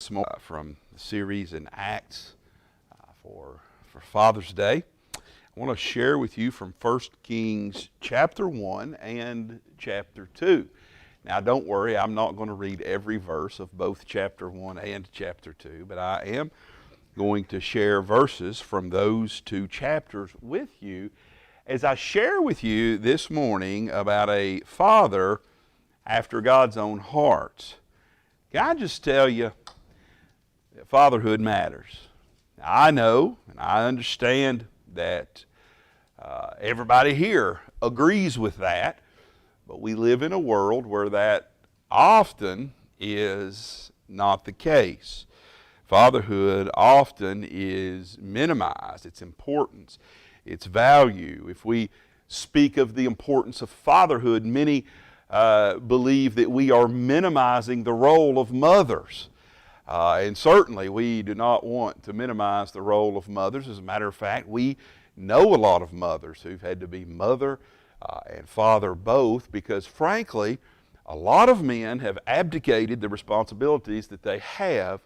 this morning from the series in Acts for Father's Day. I want to share with you from 1 Kings chapter 1 and chapter 2. Now don't worry, I'm not going to read every verse of both chapter 1 and chapter 2, but I am going to share verses from those two chapters with you as I share with you this morning about a father after God's own heart. Can I just tell you that fatherhood matters? Now, I know and I understand that everybody here agrees with that, but we live in a world where that often is not the case. Fatherhood often is minimized, its importance, its value. If we speak of the importance of fatherhood, many believe that we are minimizing the role of mothers. And certainly we do not want to minimize the role of mothers. As a matter of fact, we know a lot of mothers who've had to be mother and father both because, frankly, a lot of men have abdicated the responsibilities that they have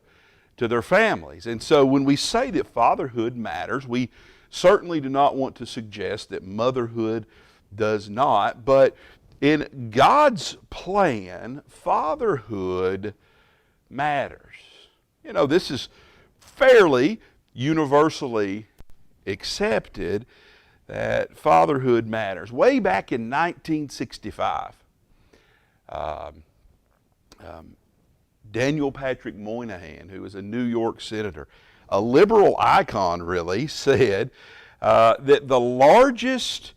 to their families. And so when we say that fatherhood matters, we certainly do not want to suggest that motherhood does not, but in God's plan, fatherhood matters. You know, this is fairly universally accepted that fatherhood matters. Way back in 1965, Daniel Patrick Moynihan, who was a New York senator, a liberal icon really, said that the largest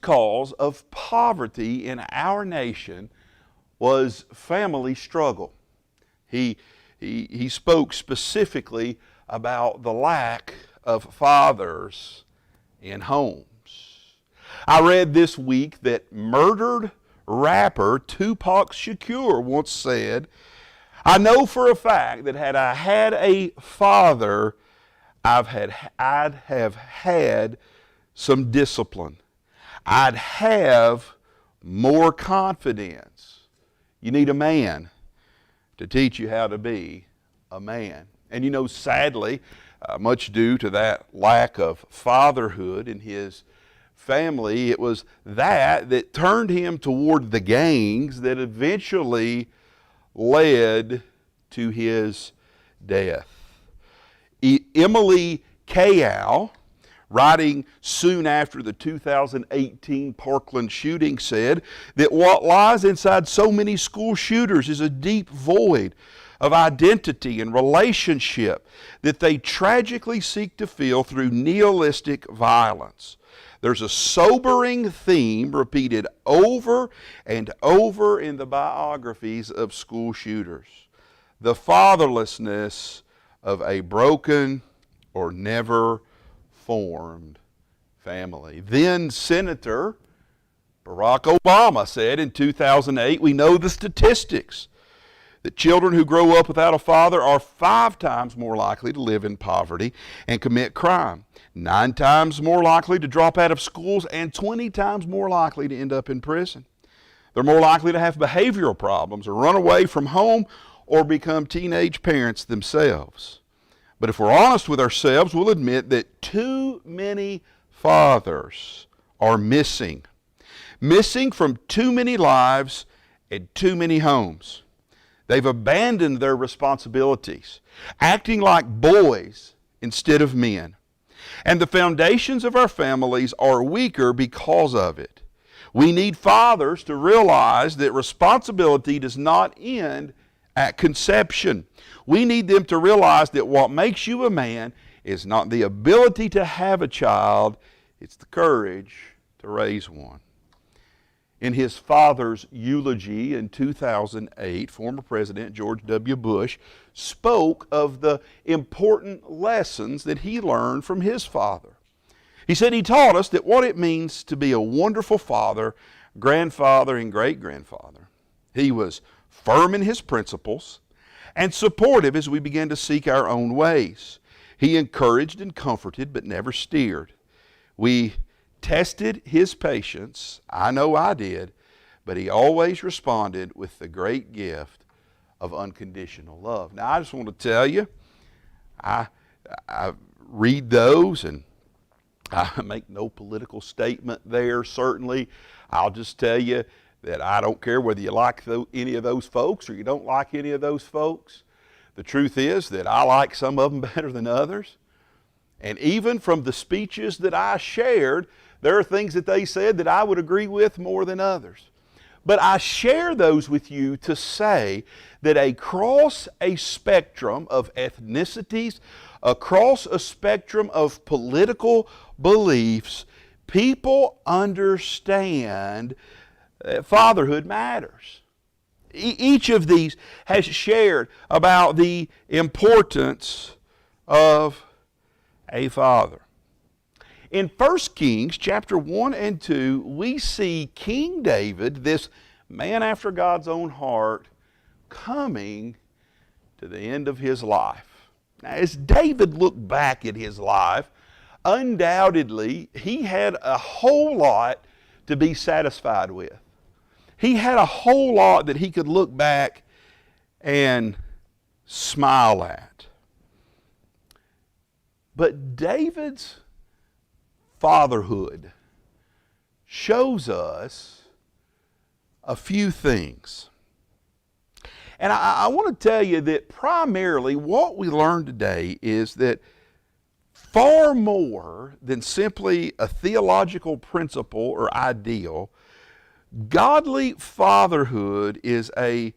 cause of poverty in our nation was family struggle. He spoke specifically about the lack of fathers in homes. I read this week that murdered rapper Tupac Shakur once said, "I know for a fact that had I had a father, I'd have had some discipline. I'd have more confidence." You need a man to teach you how to be a man. And you know, sadly, much due to that lack of fatherhood in his family, it was that turned him toward the gangs that eventually led to his death. Emily Kayal, writing soon after the 2018 Parkland shooting, said that what lies inside so many school shooters is a deep void of identity and relationship that they tragically seek to fill through nihilistic violence. There's a sobering theme repeated over and over in the biographies of school shooters: the fatherlessness of a broken or never formed family. Then Senator Barack Obama said in 2008, "We know the statistics that children who grow up without a father are 5 times more likely to live in poverty and commit crime, 9 times more likely to drop out of schools, and 20 times more likely to end up in prison. They're more likely to have behavioral problems or run away from home or become teenage parents themselves." But if we're honest with ourselves, we'll admit that too many fathers are missing from too many lives and too many homes. They've abandoned their responsibilities, acting like boys instead of men. And the foundations of our families are weaker because of it. We need fathers to realize that responsibility does not end at conception. We need them to realize that what makes you a man is not the ability to have a child, it's the courage to raise one. In his father's eulogy in 2008, former President George W. Bush spoke of the important lessons that he learned from his father. He said he taught us that what it means to be a wonderful father, grandfather, and great-grandfather. He was firm in his principles and supportive as we began to seek our own ways. He encouraged and comforted but never steered. We tested his patience, I know I did, but he always responded with the great gift of unconditional love. Now, I just want to tell you, I read those, and I make no political statement there, certainly. I'll just tell you that I don't care whether you like any of those folks or you don't like any of those folks. The truth is that I like some of them better than others. And even from the speeches that I shared, there are things that they said that I would agree with more than others. But I share those with you to say that across a spectrum of ethnicities, across a spectrum of political beliefs, people understand that fatherhood matters. Each of these has shared about the importance of a father. In 1 Kings chapter 1 and 2, we see King David, this man after God's own heart, coming to the end of his life. Now, as David looked back at his life, undoubtedly he had a whole lot to be satisfied with. He had a whole lot that he could look back and smile at. But David's fatherhood shows us a few things. And I want to tell you that primarily what we learned today is that far more than simply a theological principle or ideal, godly fatherhood is a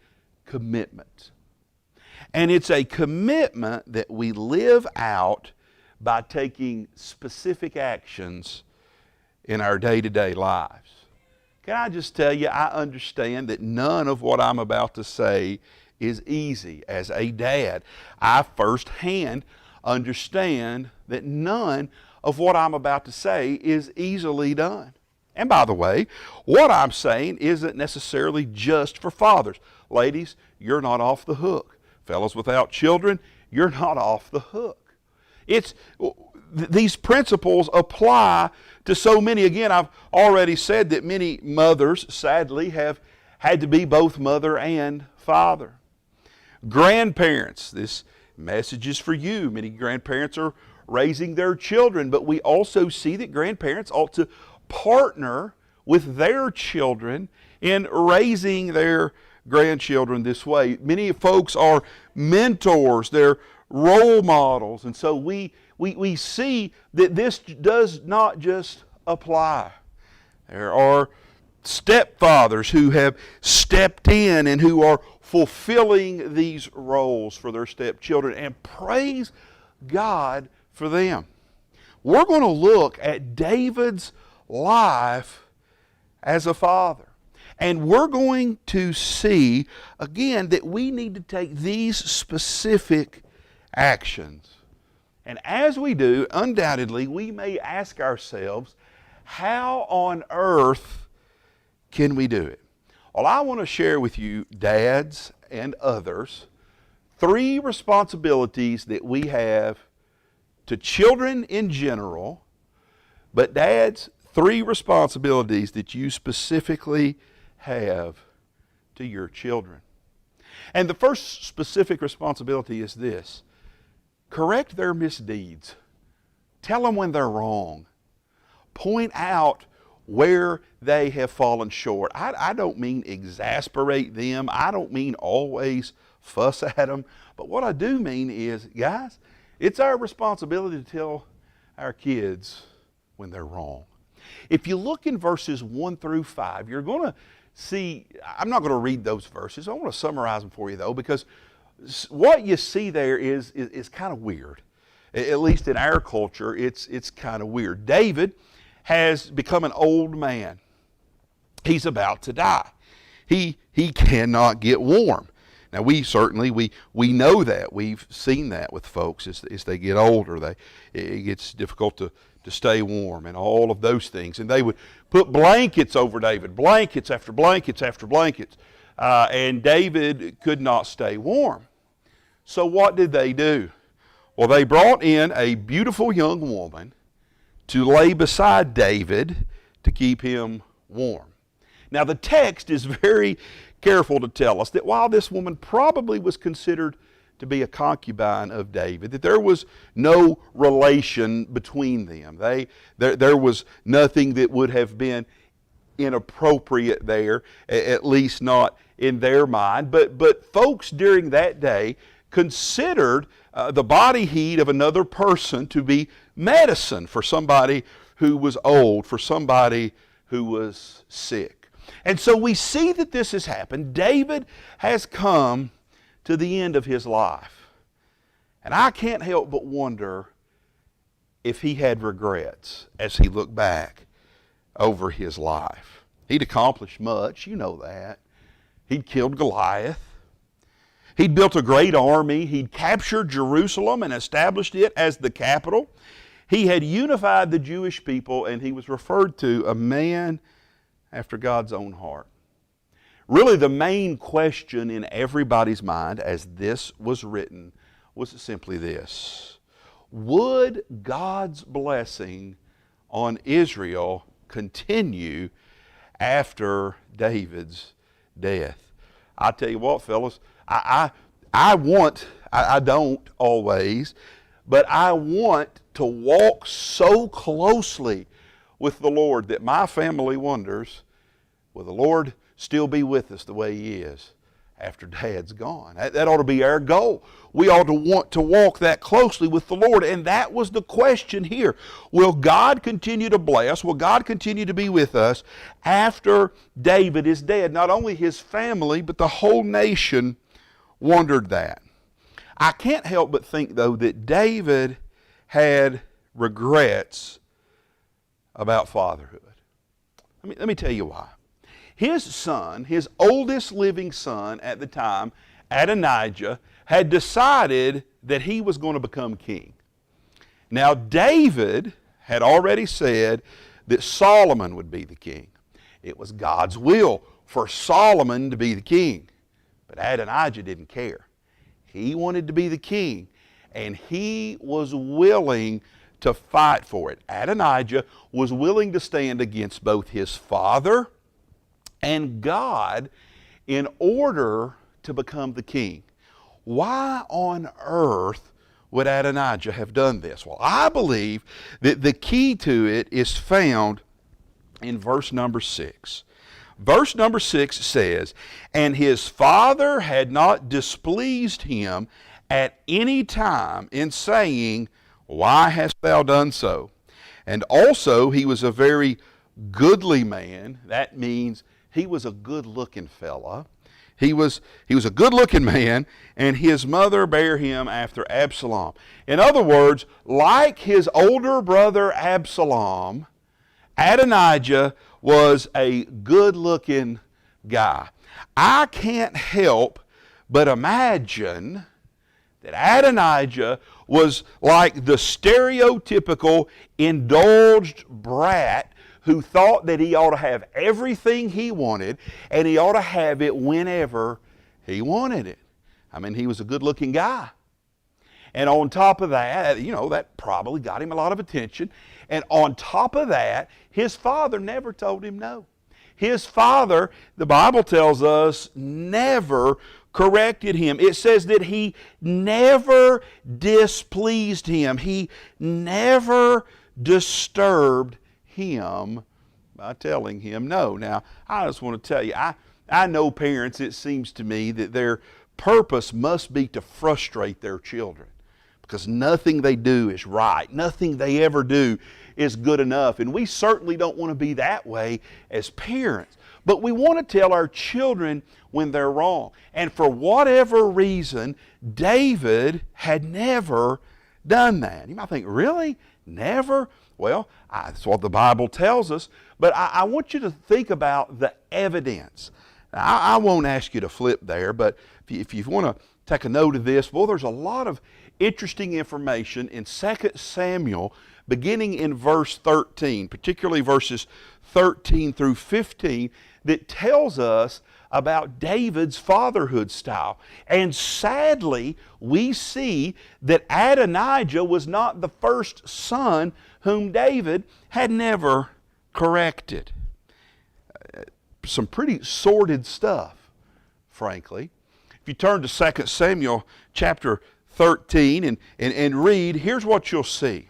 commitment. And it's a commitment that we live out by taking specific actions in our day-to-day lives. Can I just tell you, I understand that none of what I'm about to say is easy. As a dad, I firsthand understand that none of what I'm about to say is easily done. And by the way, what I'm saying isn't necessarily just for fathers. Ladies, you're not off the hook. Fellas without children, you're not off the hook. These principles apply to so many. Again, I've already said that many mothers, sadly, have had to be both mother and father. Grandparents, this message is for you. Many grandparents are raising their children, but we also see that grandparents ought to partner with their children in raising their grandchildren this way. Many folks are mentors, they're role models, and so we see that this does not just apply. There are stepfathers who have stepped in and who are fulfilling these roles for their stepchildren, and praise God for them. We're going to look at David's life as a father. And we're going to see, again, that we need to take these specific actions. And as we do, undoubtedly, we may ask ourselves, how on earth can we do it? Well, I want to share with you, dads and others, 3 responsibilities that we have to children in general, but dads, 3 responsibilities that you specifically have to your children. And the first specific responsibility is this: correct their misdeeds. Tell them when they're wrong. Point out where they have fallen short. I don't mean exasperate them. I don't mean always fuss at them. But what I do mean is, guys, it's our responsibility to tell our kids when they're wrong. If you look in verses 1 through 5, you're going to see, I'm not going to read those verses. I want to summarize them for you, though, because what you see there is kind of weird. At least in our culture, it's kind of weird. David has become an old man. He's about to die. He cannot get warm. Now, we know that. We've seen that with folks as they get older. It gets difficult to stay warm and all of those things. And they would put blankets over David, blankets after blankets after blankets. And David could not stay warm. So what did they do? Well, they brought in a beautiful young woman to lay beside David to keep him warm. Now, the text is very careful to tell us that while this woman probably was considered to be a concubine of David, that there was no relation between them. There was nothing that would have been inappropriate there, at least not in their mind. But folks during that day considered the body heat of another person to be medicine for somebody who was old, for somebody who was sick. And so we see that this has happened. David has come to the end of his life. And I can't help but wonder if he had regrets as he looked back over his life. He'd accomplished much, you know that. He'd killed Goliath. He'd built a great army. He'd captured Jerusalem and established it as the capital. He had unified the Jewish people, and he was referred to a man after God's own heart. Really, the main question in everybody's mind as this was written was simply this: would God's blessing on Israel continue after David's death? I tell you what, fellas, I don't always, but I want to walk so closely with the Lord that my family wonders, will the Lord still be with us the way He is after Dad's gone? That ought to be our goal. We ought to want to walk that closely with the Lord, and that was the question here. Will God continue to bless? Will God continue to be with us after David is dead? Not only his family, but the whole nation wondered that. I can't help but think, though, that David had regrets about fatherhood. Let me tell you why. His son, his oldest living son at the time, Adonijah, had decided that he was going to become king. Now, David had already said that Solomon would be the king. It was God's will for Solomon to be the king. But Adonijah didn't care. He wanted to be the king, and he was willing to fight for it. Adonijah was willing to stand against both his father and God in order to become the king. Why on earth would Adonijah have done this? Well, I believe that the key to it is found in verse number 6. Verse number 6 says, "And his father had not displeased him at any time in saying, Why hast thou done so? And also he was a very goodly man." That means he was a good-looking fella. He was a good-looking man, and his mother bare him after Absalom. In other words, like his older brother Absalom, Adonijah was a good-looking guy. I can't help but imagine that Adonijah was like the stereotypical indulged brat who thought that he ought to have everything he wanted, and he ought to have it whenever he wanted it. I mean, he was a good-looking guy. And on top of that, that probably got him a lot of attention. And on top of that, his father never told him no. His father, the Bible tells us, never corrected him. It says that he never displeased him. He never disturbed him by telling him no. Now, I just want to tell you, I know parents, it seems to me, that their purpose must be to frustrate their children, because nothing they do is right. Nothing they ever do is good enough. And we certainly don't want to be that way as parents. But we want to tell our children when they're wrong. And for whatever reason, David had never done that. You might think, really? Never? Well, that's what the Bible tells us. But I want you to think about the evidence. Now, I won't ask you to flip there, but if you want to take a note of this, well, there's a lot of interesting information in 2 Samuel, beginning in verse 13, particularly verses 13 through 15, that tells us about David's fatherhood style. And sadly, we see that Adonijah was not the first son whom David had never corrected. Some pretty sordid stuff frankly. If you turn to 2 Samuel chapter 13 and read, here's what you'll see.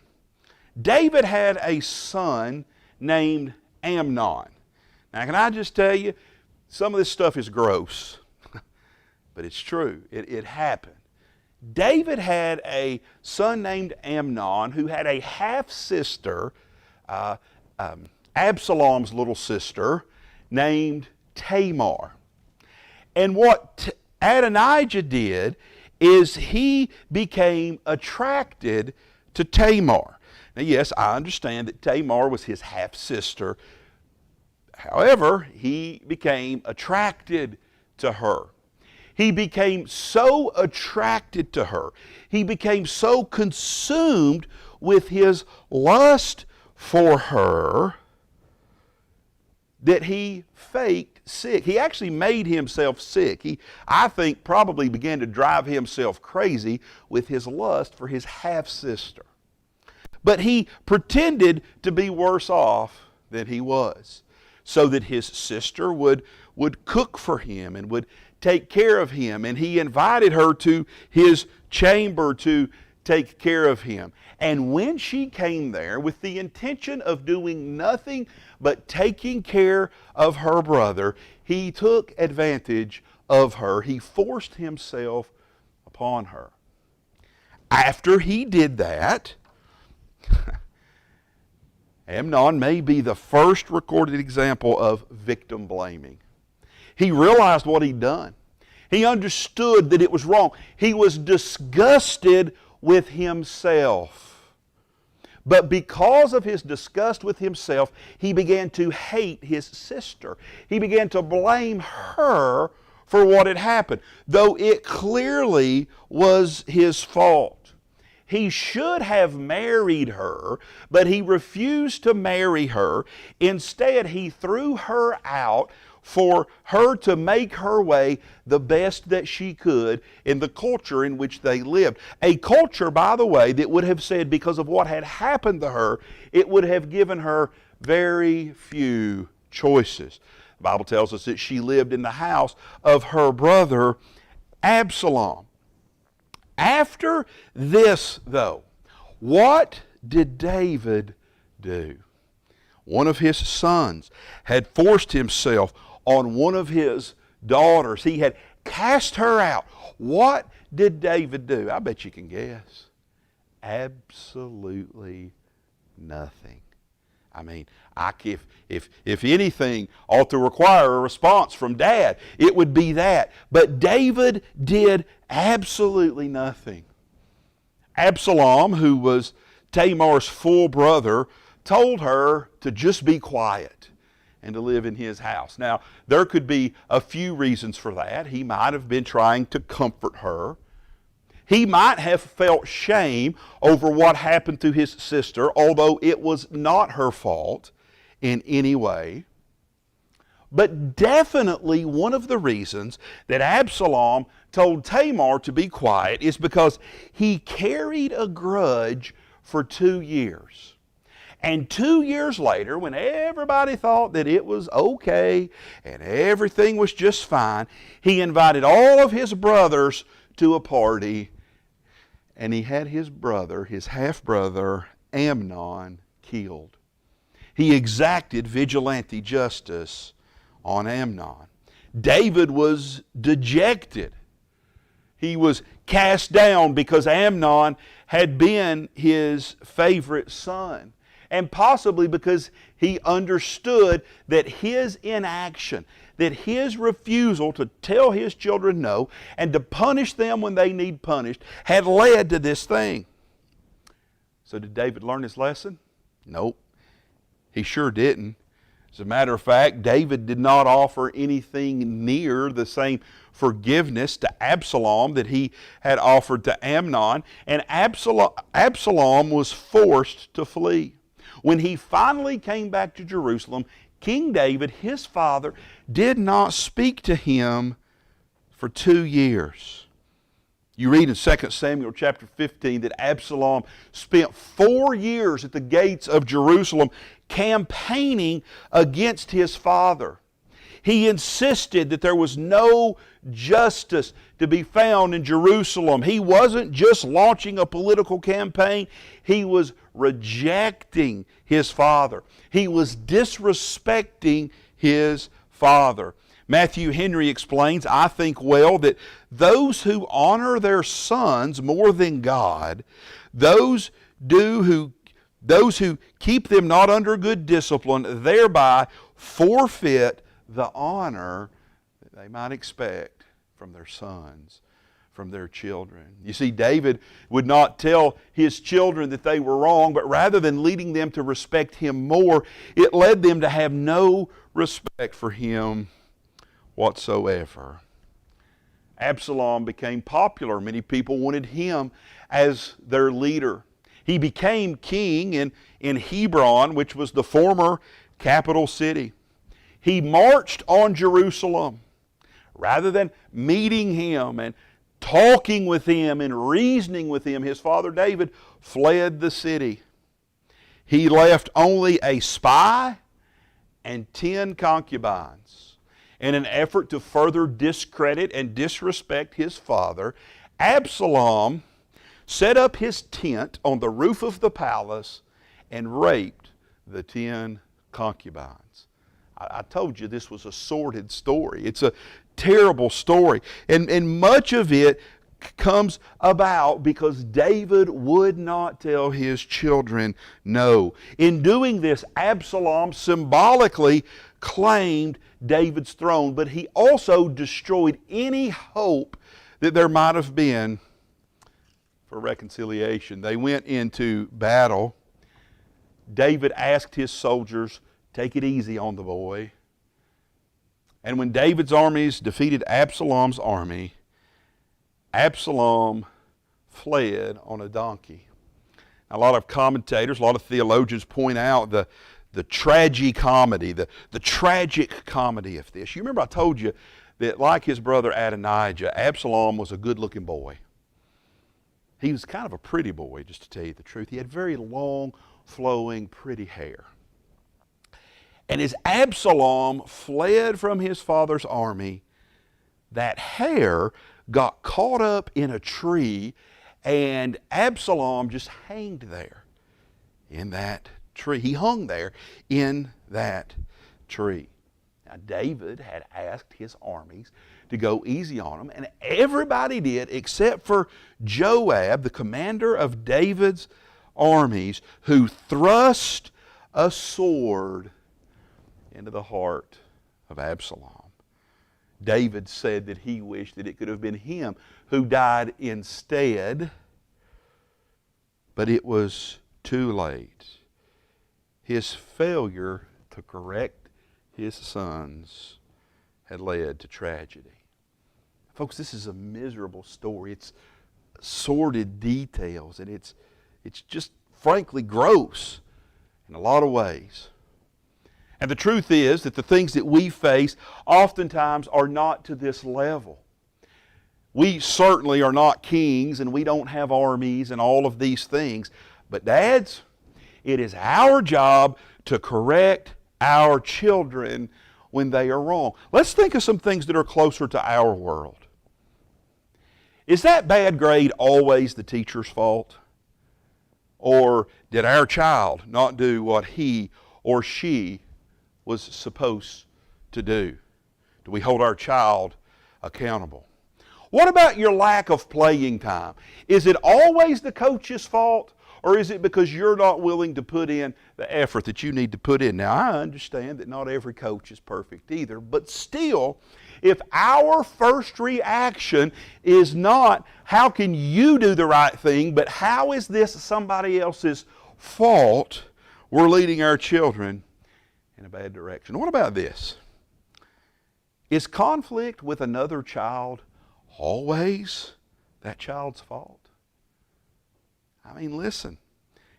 David had a son named Amnon. Now, can I just tell you, some of this stuff is gross, but it's true. It happened. David had a son named Amnon who had a half-sister, Absalom's little sister, named Tamar. And what Adonijah did is he became attracted to Tamar. Now, yes, I understand that Tamar was his half-sister. However, he became attracted to her. He became so attracted to her. He became so consumed with his lust for her that he faked sick. He actually made himself sick. He, I think, probably began to drive himself crazy with his lust for his half-sister. But he pretended to be worse off than he was, so that his sister would cook for him and would take care of him. And he invited her to his chamber to take care of him. And when she came there with the intention of doing nothing but taking care of her brother, he took advantage of her. He forced himself upon her. After he did that, Amnon may be the first recorded example of victim blaming. He realized what he'd done. He understood that it was wrong. He was disgusted with himself. But because of his disgust with himself, he began to hate his sister. He began to blame her for what had happened, though it clearly was his fault. He should have married her, but he refused to marry her. Instead, he threw her out for her to make her way the best that she could in the culture in which they lived. A culture, by the way, that would have said because of what had happened to her, it would have given her very few choices. The Bible tells us that she lived in the house of her brother Absalom. After this, though, what did David do? One of his sons had forced himself on one of his daughters. He had cast her out. What did David do? I bet you can guess. Absolutely nothing. I mean, if anything ought to require a response from Dad, it would be that. But David did absolutely nothing. Absalom, who was Tamar's full brother, told her to just be quiet and to live in his house. Now, there could be a few reasons for that. He might have been trying to comfort her. He might have felt shame over what happened to his sister, although it was not her fault in any way. But definitely one of the reasons that Absalom told Tamar to be quiet is because he carried a grudge for 2 years. And 2 years later, when everybody thought that it was okay and everything was just fine, he invited all of his brothers to a party, and he had his brother, his half-brother, Amnon, killed. He exacted vigilante justice on Amnon. David was dejected. He was cast down because Amnon had been his favorite son, and possibly because he understood that his inaction, that his refusal to tell his children no and to punish them when they need punished had led to this thing. So did David learn his lesson? Nope. He sure didn't. As a matter of fact, David did not offer anything near the same forgiveness to Absalom that he had offered to Amnon, and Absalom was forced to flee. When he finally came back to Jerusalem, King David, his father, did not speak to him for 2 years. You read in 2 Samuel chapter 15 that Absalom spent 4 years at the gates of Jerusalem campaigning against his father. He insisted that there was no justice to be found in Jerusalem. He wasn't just launching a political campaign. He was rejecting his father. He was disrespecting his father. Matthew Henry explains, I think well, that those who honor their sons more than God, those who keep them not under good discipline, thereby forfeit the honor that they might expect from their sons, from their children. You see, David would not tell his children that they were wrong, but rather than leading them to respect him more, it led them to have no respect for him whatsoever. Absalom became popular. Many people wanted him as their leader. He became king in Hebron, which was the former capital city. He marched on Jerusalem. Rather than meeting him and talking with him and reasoning with him, his father David fled the city. He left only a spy and 10 concubines. In an effort to further discredit and disrespect his father, Absalom set up his tent on the roof of the palace and raped the 10 concubines. I told you this was a sordid story. It's a terrible story. And much of it comes about because David would not tell his children no. In doing this, Absalom symbolically claimed David's throne, but he also destroyed any hope that there might have been for reconciliation. They went into battle. David asked his soldiers, take it easy on the boy. And when David's armies defeated Absalom's army, Absalom fled on a donkey. A lot of commentators, a lot of theologians point out the tragicomedy, the tragic comedy of this. You remember I told you that like his brother Adonijah, Absalom was a good-looking boy. He was kind of a pretty boy, just to tell you the truth. He had very long, flowing, pretty hair. And as Absalom fled from his father's army, that hair got caught up in a tree, and Absalom just hanged there in that tree. He hung there in that tree. Now, David had asked his armies to go easy on him, and everybody did except for Joab, the commander of David's armies, who thrust a sword into the heart of Absalom. David said that he wished that it could have been him who died instead, but it was too late. His failure to correct his sons had led to tragedy. Folks, this is a miserable story. It's sordid details, and it's just frankly gross in a lot of ways. And the truth is that the things that we face oftentimes are not to this level. We certainly are not kings, and we don't have armies and all of these things. But dads, it is our job to correct our children when they are wrong. Let's think of some things that are closer to our world. Is that bad grade always the teacher's fault? Or did our child not do what he or she was supposed to do? Do we hold our child accountable? What about your lack of playing time? Is it always the coach's fault? Or is it because you're not willing to put in the effort that you need to put in? Now, I understand that not every coach is perfect either, but still, if our first reaction is not, how can you do the right thing, but how is this somebody else's fault, we're leading our children in a bad direction. What about this? Is conflict with another child always that child's fault? I mean, listen,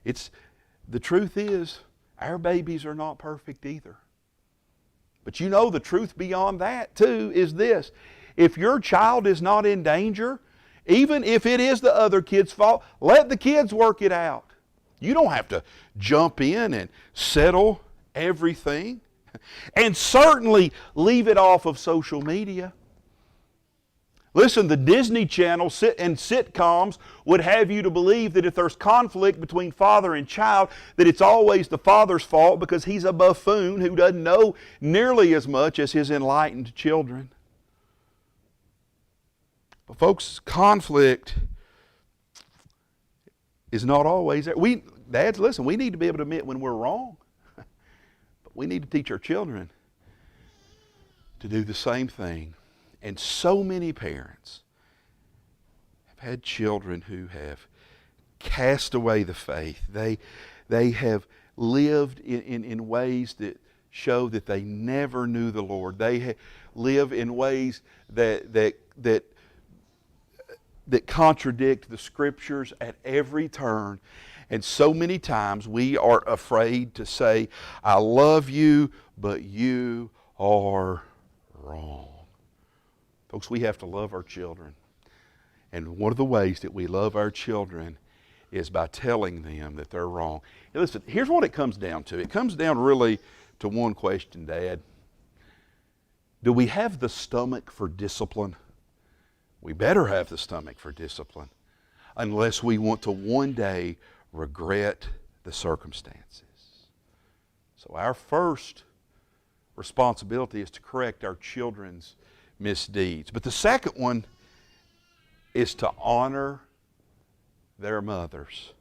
the truth is, our babies are not perfect either. But you know the truth beyond that too is this. If your child is not in danger, even if it is the other kid's fault, let the kids work it out. You don't have to jump in and settle everything. And certainly leave it off of social media. Listen, the Disney Channel and sitcoms would have you to believe that if there's conflict between father and child, that it's always the father's fault because he's a buffoon who doesn't know nearly as much as his enlightened children. But folks, conflict is not always there. Dads, listen, we need to be able to admit when we're wrong. But we need to teach our children to do the same thing. And so many parents have had children who have cast away the faith. They have lived in ways that show that they never knew the Lord. They live in ways that contradict the Scriptures at every turn. And so many times we are afraid to say, I love you, but you are wrong. Folks, we have to love our children. And one of the ways that we love our children is by telling them that they're wrong. And listen, here's what it comes down to. It comes down really to one question, Dad. Do we have the stomach for discipline? We better have the stomach for discipline, unless we want to one day regret the circumstances. So our first responsibility is to correct our children's misdeeds. But the second one is to honor their mothers.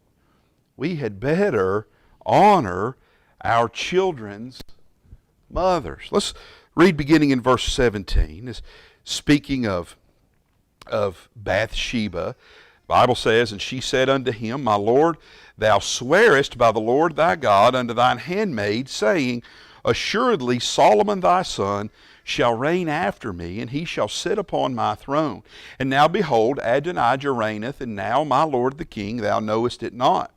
We had better honor our children's mothers. Let's read beginning in verse 17. Speaking of Bathsheba, the Bible says, And she said unto him, My Lord, thou swearest by the Lord thy God unto thine handmaid, saying, Assuredly Solomon thy son shall reign after me, and he shall sit upon my throne. And now behold, Adonijah reigneth, and now my lord the king, thou knowest it not.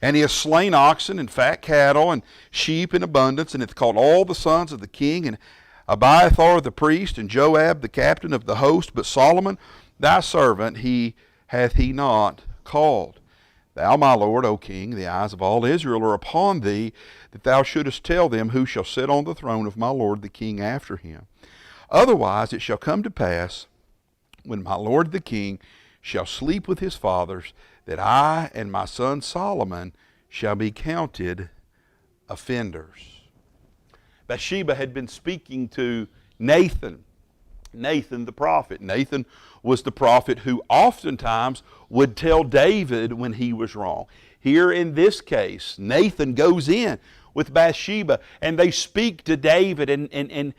And he hath slain oxen and fat cattle and sheep in abundance, and hath called all the sons of the king, and Abiathar the priest, and Joab the captain of the host. But Solomon thy servant hath he not called. Thou, my lord, O king, the eyes of all Israel are upon thee, that thou shouldest tell them who shall sit on the throne of my lord the king after him. Otherwise it shall come to pass, when my lord the king shall sleep with his fathers, that I and my son Solomon shall be counted offenders. Bathsheba had been speaking to Nathan the prophet. Nathan was the prophet who oftentimes would tell David when he was wrong. Here in this case, Nathan goes in with Bathsheba and they speak to David, and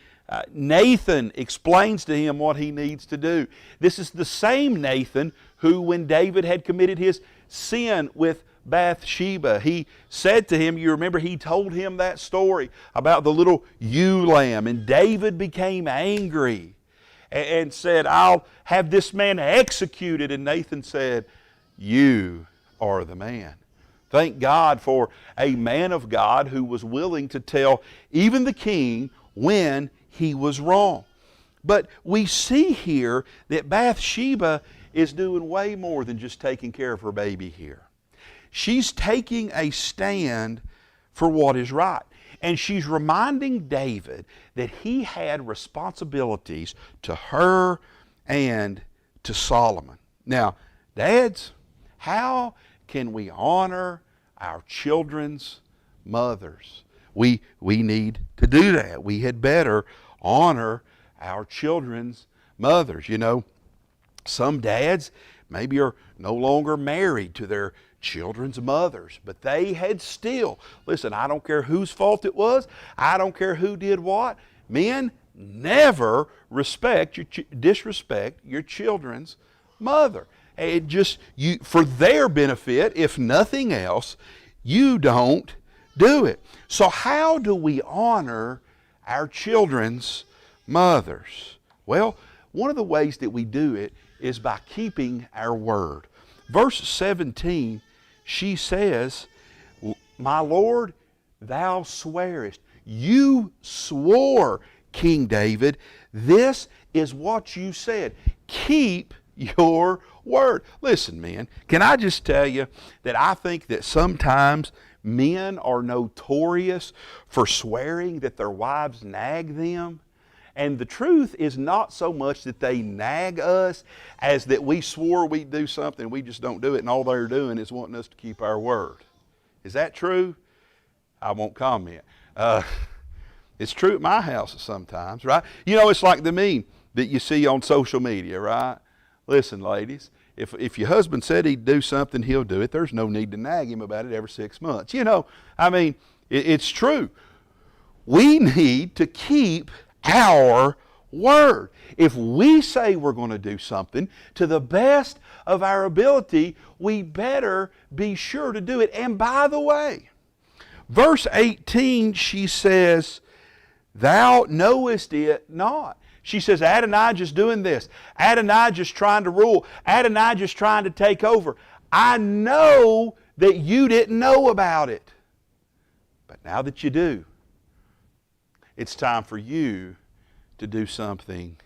Nathan explains to him what he needs to do. This is the same Nathan who, when David had committed his sin with Bathsheba, he said to him, you remember he told him that story about the little ewe lamb, and David became angry and said, I'll have this man executed. And Nathan said, you are the man. Thank God for a man of God who was willing to tell even the king when he was wrong. But we see here that Bathsheba is doing way more than just taking care of her baby here. She's taking a stand for what is right. And she's reminding David that he had responsibilities to her and to Solomon. Now, dads, how can we honor our children's mothers? We need to do that. We had better honor our children's mothers. You know, some dads maybe are no longer married to their children's mothers, but they had still, listen, I don't care whose fault it was, I don't care who did what, men, never disrespect your children's mother. It just, for their benefit, if nothing else, you don't do it. So how do we honor our children's mothers? Well, one of the ways that we do it is by keeping our word. Verse 17, she says, My Lord, thou swearest. You swore, King David. This is what you said. Keep your word. Listen, men, can I just tell you that I think that sometimes Men are notorious for swearing that their wives nag them. And the truth is not so much that they nag us as that we swore we'd do something, we just don't do it, and all they're doing is wanting us to keep our word. Is that true? I won't comment. It's true at my house sometimes, right? You know, it's like the meme that you see on social media, right? Listen, ladies, if your husband said he'd do something, he'll do it. There's no need to nag him about it every 6 months. You know, I mean, it's true. We need to keep our word. If we say we're going to do something to the best of our ability, we better be sure to do it. And by the way, verse 18, she says, thou knowest it not. She says, Adonijah's doing this. Adonijah's trying to rule. Adonijah's trying to take over. I know that you didn't know about it. But now that you do, it's time for you to do something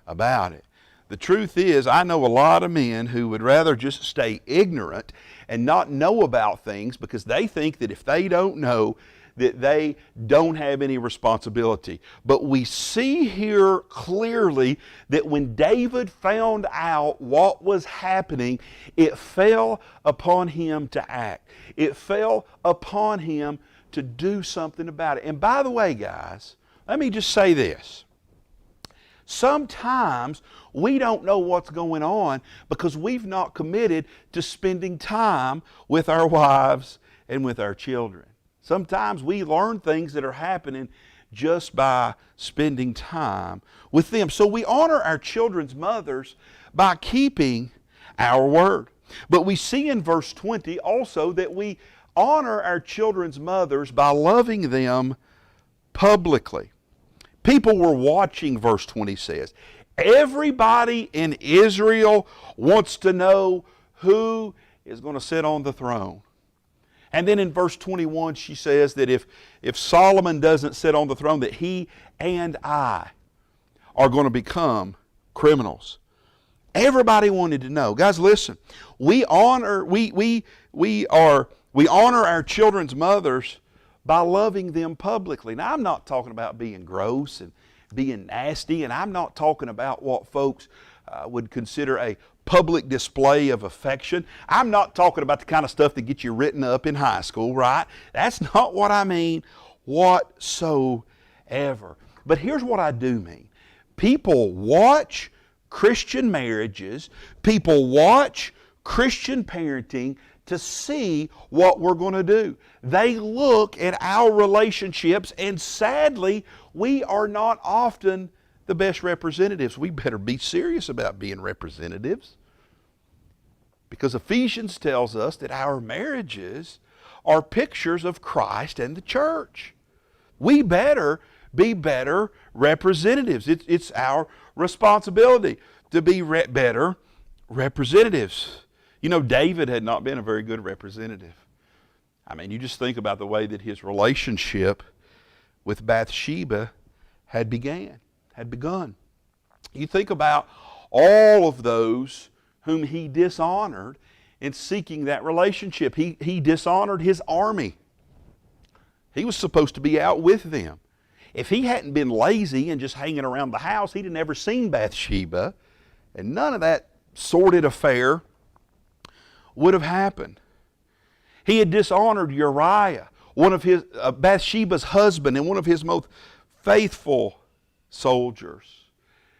about it. The truth is, I know a lot of men who would rather just stay ignorant and not know about things because they think that if they don't know, that they don't have any responsibility. But we see here clearly that when David found out what was happening, it fell upon him to act. It fell upon him to do something about it. And by the way, guys, let me just say this. Sometimes we don't know what's going on because we've not committed to spending time with our wives and with our children. Sometimes we learn things that are happening just by spending time with them. So we honor our children's mothers by keeping our word. But we see in verse 20 also that we honor our children's mothers by loving them publicly. People were watching, verse 20 says. Everybody in Israel wants to know who is going to sit on the throne. And then in verse 21 she says that if Solomon doesn't sit on the throne, that he and I are going to become criminals. Everybody wanted to know. Guys, listen. We honor our children's mothers by loving them publicly. Now, I'm not talking about being gross and being nasty, and I'm not talking about what folks would consider a public display of affection. I'm not talking about the kind of stuff that gets you written up in high school, right? That's not what I mean whatsoever. But here's what I do mean. People watch Christian marriages, people watch Christian parenting to see what we're going to do. They look at our relationships, and sadly, we are not often the best representatives. We better be serious about being representatives, because Ephesians tells us that our marriages are pictures of Christ and the church. We better be better representatives. It's our responsibility to be better representatives. You know, David had not been a very good representative. I mean, you just think about the way that his relationship with Bathsheba had begun. You think about all of those whom he dishonored in seeking that relationship. He dishonored his army. He was supposed to be out with them. If he hadn't been lazy and just hanging around the house, he'd have never seen Bathsheba, and none of that sordid affair would have happened. He had dishonored Uriah, one of his Bathsheba's husband and one of his most faithful soldiers.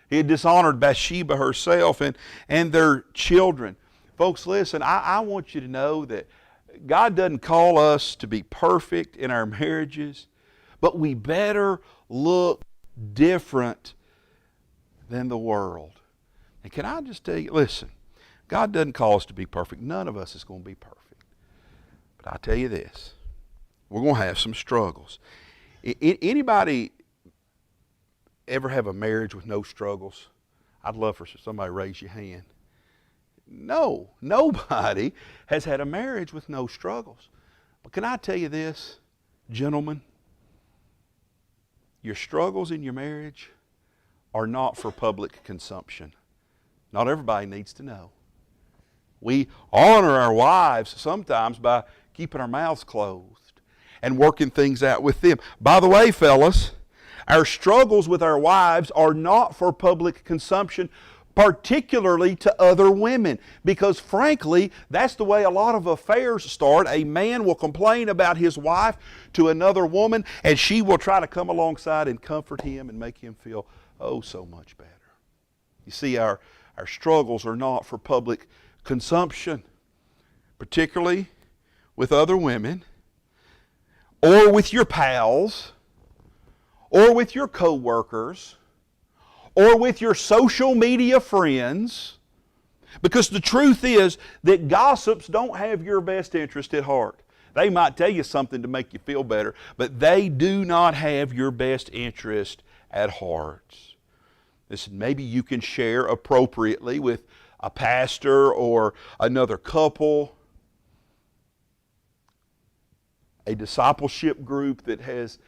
He had dishonored Bathsheba herself and their children. Folks, listen, I want you to know that God doesn't call us to be perfect in our marriages, but we better look different than the world. And can I just tell you, listen, God doesn't call us to be perfect. None of us is going to be perfect. But I tell you this, we're going to have some struggles. Anybody ever have a marriage with no struggles? I'd love for somebody to raise your hand. No, nobody has had a marriage with no struggles. But can I tell you this, gentlemen? Your struggles in your marriage are not for public consumption. Not everybody needs to know. We honor our wives sometimes by keeping our mouths closed. and working things out with them. By the way, fellas, our struggles with our wives are not for public consumption, particularly to other women, because frankly, that's the way a lot of affairs start. A man will complain about his wife to another woman, and she will try to come alongside and comfort him and make him feel, oh, so much better. You see, our struggles are not for public consumption, particularly with other women, or with your pals, or with your co-workers, or with your social media friends, because the truth is that gossips don't have your best interest at heart. They might tell you something to make you feel better, but they do not have your best interest at heart. Listen, maybe you can share appropriately with a pastor or another couple, a discipleship group that has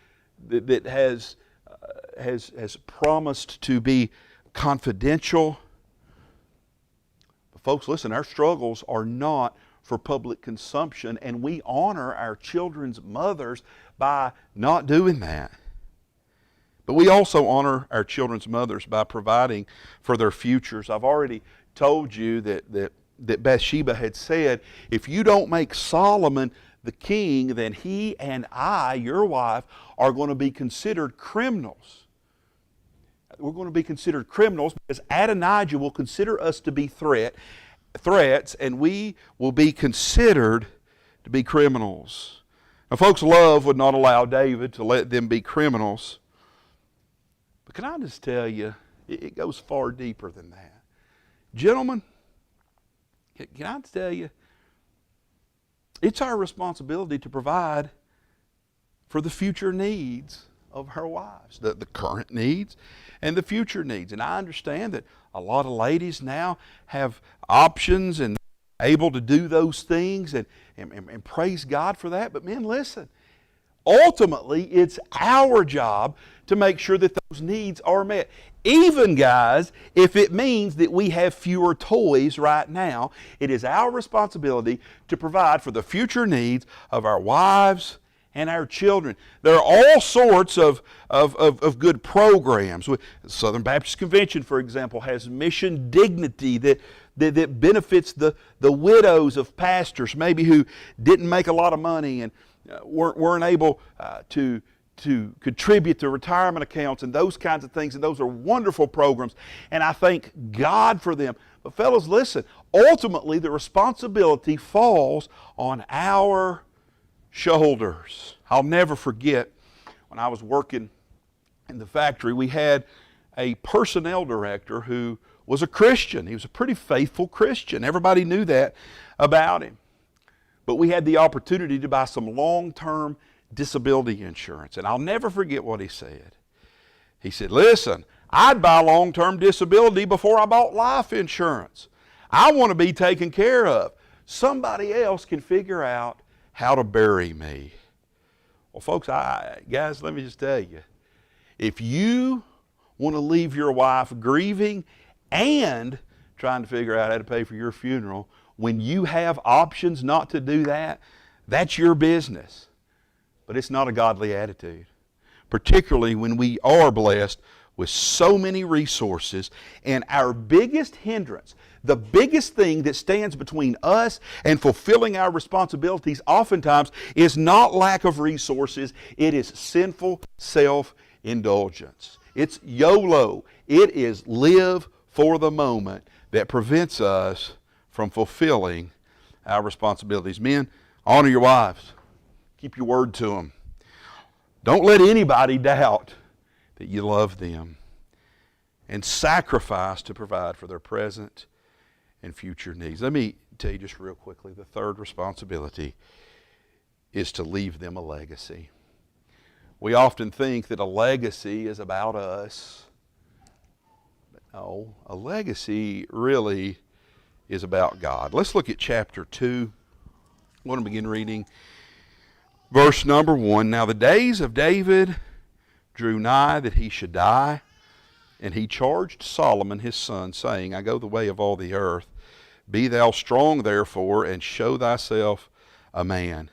promised to be confidential. But folks, listen, our struggles are not for public consumption, and we honor our children's mothers by not doing that. But we also honor our children's mothers by providing for their futures. I've already told you that Bathsheba had said, if you don't make Solomon the king, then he and I, your wife, are going to be considered criminals. We're going to be considered criminals because Adonijah will consider us to be threats, and we will be considered to be criminals. Now, folks, love would not allow David to let them be criminals. But can I just tell you, it goes far deeper than that. Gentlemen, can I tell you, it's our responsibility to provide for the future needs of our wives, the current needs and the future needs. And I understand that a lot of ladies now have options and able to do those things, and praise God for that. But men, listen, ultimately it's our job to make sure that those needs are met. Even, guys, if it means that we have fewer toys right now, it is our responsibility to provide for the future needs of our wives and our children. There are all sorts of good programs. Southern Baptist Convention, for example, has Mission Dignity that benefits the widows of pastors, maybe who didn't make a lot of money and weren't able to contribute to retirement accounts and those kinds of things, and those are wonderful programs, and I thank God for them. But fellas, listen, ultimately the responsibility falls on our shoulders. I'll never forget when I was working in the factory, we had a personnel director who was a Christian. He was a pretty faithful Christian. Everybody knew that about him. But we had the opportunity to buy some long-term disability insurance. And I'll never forget what he said. He said, listen, I'd buy long-term disability before I bought life insurance. I want to be taken care of. Somebody else can figure out how to bury me. Well, folks, guys, let me just tell you, if you want to leave your wife grieving and trying to figure out how to pay for your funeral, when you have options not to do that, that's your business. But it's not a godly attitude, particularly when we are blessed with so many resources. And our biggest hindrance, the biggest thing that stands between us and fulfilling our responsibilities oftentimes is not lack of resources. It is sinful self-indulgence. It's YOLO. It is live for the moment that prevents us from fulfilling our responsibilities. Men, honor your wives. Keep your word to them. Don't let anybody doubt that you love them. And sacrifice to provide for their present and future needs. Let me tell you just real quickly, the third responsibility is to leave them a legacy. We often think that a legacy is about us. But no, a legacy really is about God. Let's look at chapter 2. I want to begin reading verse number 1. Now the days of David drew nigh that he should die, and he charged Solomon his son, saying, I go the way of all the earth. Be thou strong therefore, and show thyself a man.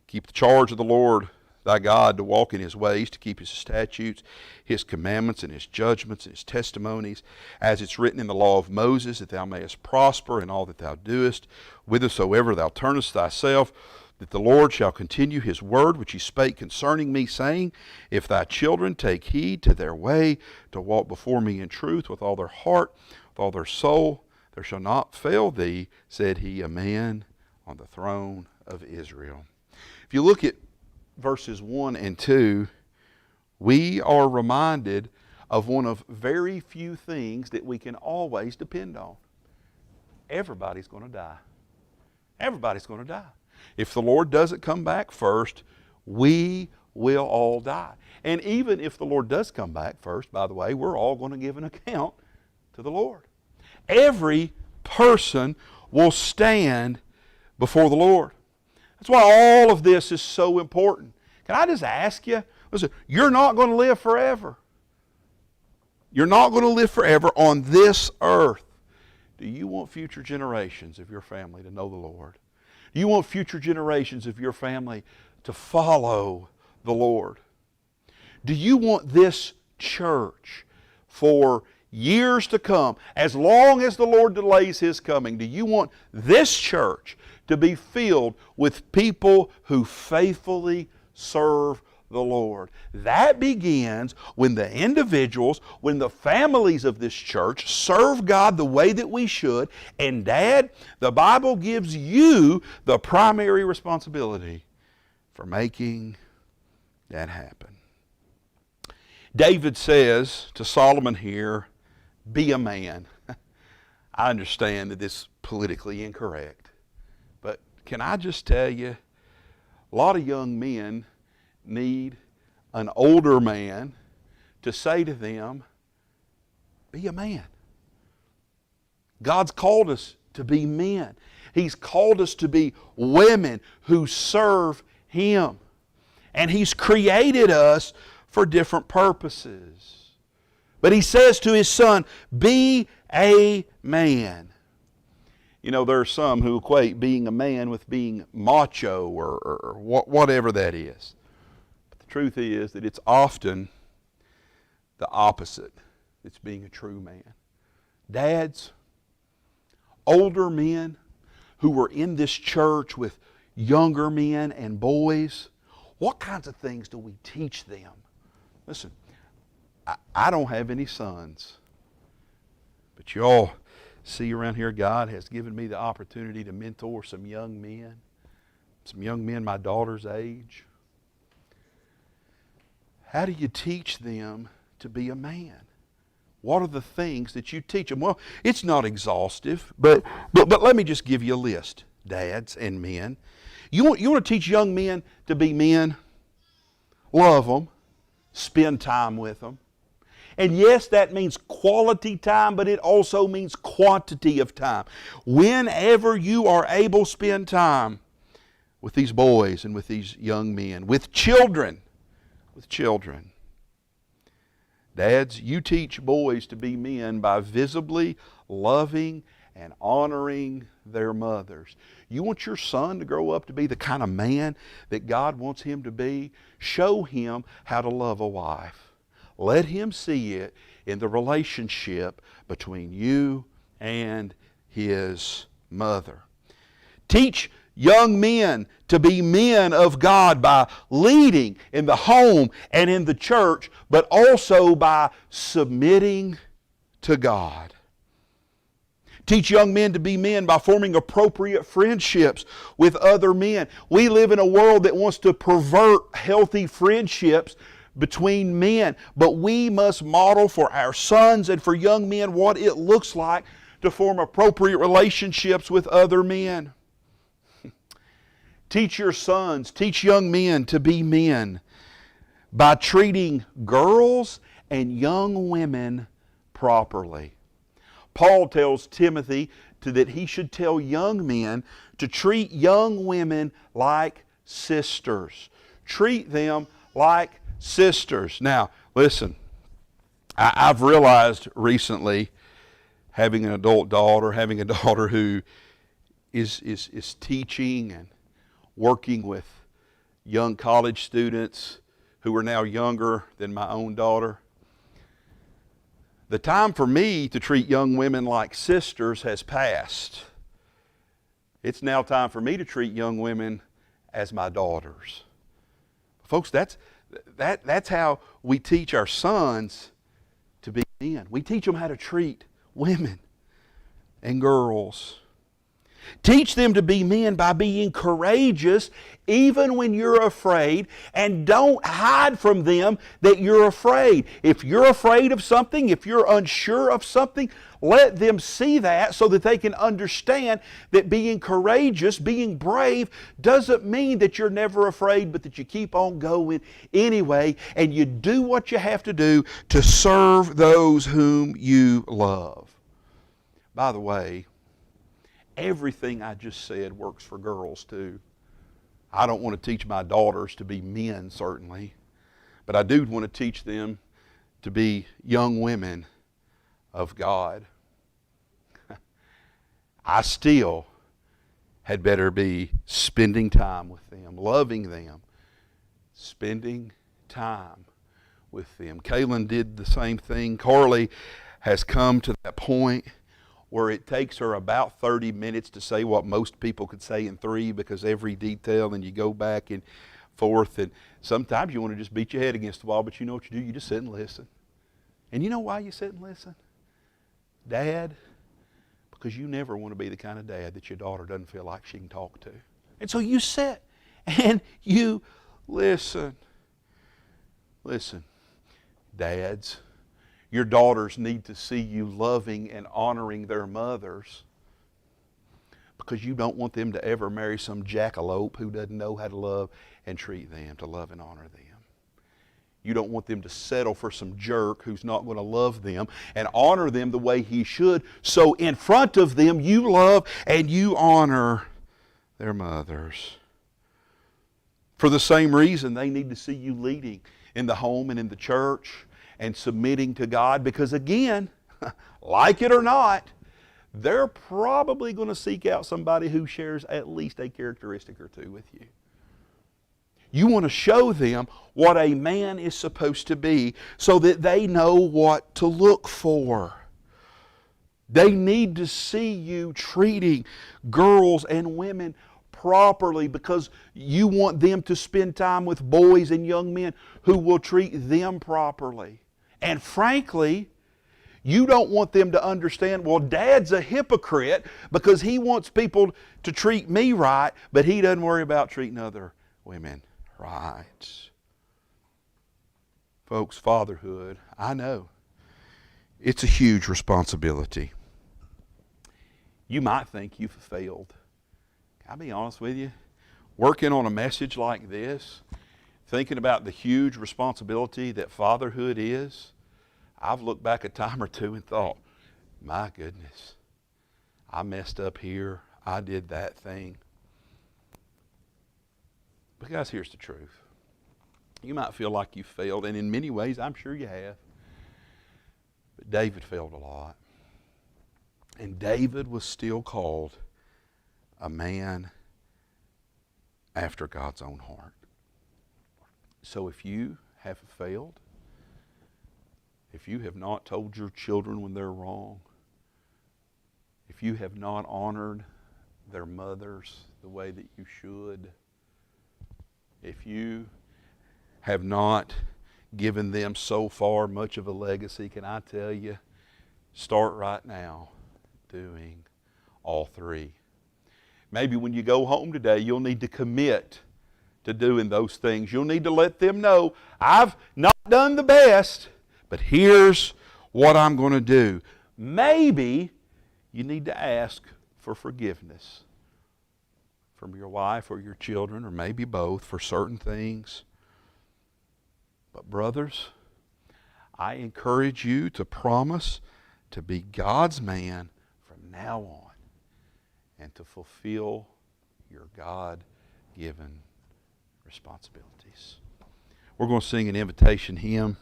Keep the charge of the Lord thy God, to walk in his ways, to keep his statutes, his commandments, and his judgments, and his testimonies, as it's written in the law of Moses, that thou mayest prosper in all that thou doest, whithersoever thou turnest thyself, that the Lord shall continue his word which he spake concerning me, saying, if thy children take heed to their way, to walk before me in truth with all their heart, with all their soul, there shall not fail thee, said he, a man on the throne of Israel. If you look at verses 1 and 2, we are reminded of one of very few things that we can always depend on. Everybody's going to die. Everybody's going to die. If the Lord doesn't come back first, we will all die. And even if the Lord does come back first, by the way, we're all going to give an account to the Lord. Every person will stand before the Lord. That's why all of this is so important. Can I just ask you, listen, you're not going to live forever. You're not going to live forever on this earth. Do you want future generations of your family to know the Lord? Do you want future generations of your family to follow the Lord? Do you want this church for years to come, as long as the Lord delays his coming? Do you want this church to be filled with people who faithfully serve the Lord? That begins when the individuals, when the families of this church serve God the way that we should. And Dad, the Bible gives you the primary responsibility for making that happen. David says to Solomon here, be a man. I understand that this is politically incorrect, but can I just tell you, a lot of young men need an older man to say to them, be a man. God's called us to be men. He's called us to be women who serve Him. And He's created us for different purposes. But He says to His Son, be a man. You know, there are some who equate being a man with being macho or whatever that is. But the truth is that it's often the opposite. It's being a true man. Dads, older men who were in this church with younger men and boys, what kinds of things do we teach them? Listen, I don't have any sons, but you all see around here, God has given me the opportunity to mentor some young men my daughter's age. How do you teach them to be a man? What are the things that you teach them? Well, it's not exhaustive, but let me just give you a list, dads and men. You want to teach young men to be men? Love them. Spend time with them. And yes, that means quality time, but it also means quantity of time. Whenever you are able, spend time with these boys and with these young men, with children. Dads, you teach boys to be men by visibly loving and honoring their mothers. You want your son to grow up to be the kind of man that God wants him to be? Show him how to love a wife. Let him see it in the relationship between you and his mother. Teach young men to be men of God by leading in the home and in the church, but also by submitting to God. Teach young men to be men by forming appropriate friendships with other men. We live in a world that wants to pervert healthy friendships between men, but we must model for our sons and for young men what it looks like to form appropriate relationships with other men. Teach your sons, teach young men to be men by treating girls and young women properly. Paul tells Timothy that he should tell young men to treat young women like sisters. Treat them like sisters. Now, listen, I've realized recently, having an adult daughter, having a daughter who is teaching and working with young college students who are now younger than my own daughter. The time for me to treat young women like sisters has passed. It's now time for me to treat young women as my daughters. Folks, that's how we teach our sons to be men. We teach them how to treat women and girls. Teach them to be men by being courageous even when you're afraid, and don't hide from them that you're afraid. If you're afraid of something, if you're unsure of something, let them see that so that they can understand that being courageous, being brave, doesn't mean that you're never afraid, but that you keep on going anyway, and you do what you have to do to serve those whom you love. By the way, everything I just said works for girls too. I don't want to teach my daughters to be men, certainly, but I do want to teach them to be young women of God. I still had better be spending time with them, loving them, spending time with them. Kaylin did the same thing. Carly has come to that point where it takes her about 30 minutes to say what most people could say in 3, because every detail, and you go back and forth, and sometimes you want to just beat your head against the wall, but you know what you do? You just sit and listen. And you know why you sit and listen? Dad, because you never want to be the kind of dad that your daughter doesn't feel like she can talk to. And so you sit and you listen. Listen, dads, your daughters need to see you loving and honoring their mothers, because you don't want them to ever marry some jackalope who doesn't know how to love and treat them, to love and honor them. You don't want them to settle for some jerk who's not going to love them and honor them the way he should. So in front of them, you love and you honor their mothers. For the same reason, they need to see you leading in the home and in the church and submitting to God, because again, like it or not, they're probably going to seek out somebody who shares at least a characteristic or two with you. You want to show them what a man is supposed to be so that they know what to look for. They need to see you treating girls and women properly, because you want them to spend time with boys and young men who will treat them properly. And frankly, you don't want them to understand, well, Dad's a hypocrite because he wants people to treat me right, but he doesn't worry about treating other women right. Folks, fatherhood, I know, it's a huge responsibility. You might think you've failed. Can I be honest with you? Working on a message like this, thinking about the huge responsibility that fatherhood is, I've looked back a time or two and thought, my goodness, I messed up here, I did that thing. But guys, here's the truth. You might feel like you failed, and in many ways, I'm sure you have. But David failed a lot. And David was still called a man after God's own heart. So if you have failed, if you have not told your children when they're wrong, if you have not honored their mothers the way that you should, if you have not given them so far much of a legacy, can I tell you, start right now doing all 3. Maybe when you go home today, you'll need to commit to doing those things. You'll need to let them know, I've not done the best, but here's what I'm going to do. Maybe you need to ask for forgiveness from your wife or your children, or maybe both, for certain things. But brothers, I encourage you to promise to be God's man from now on and to fulfill your God-given responsibilities. We're going to sing an invitation hymn,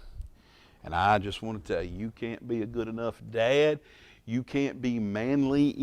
and I just want to tell you, you can't be a good enough dad. You can't be manly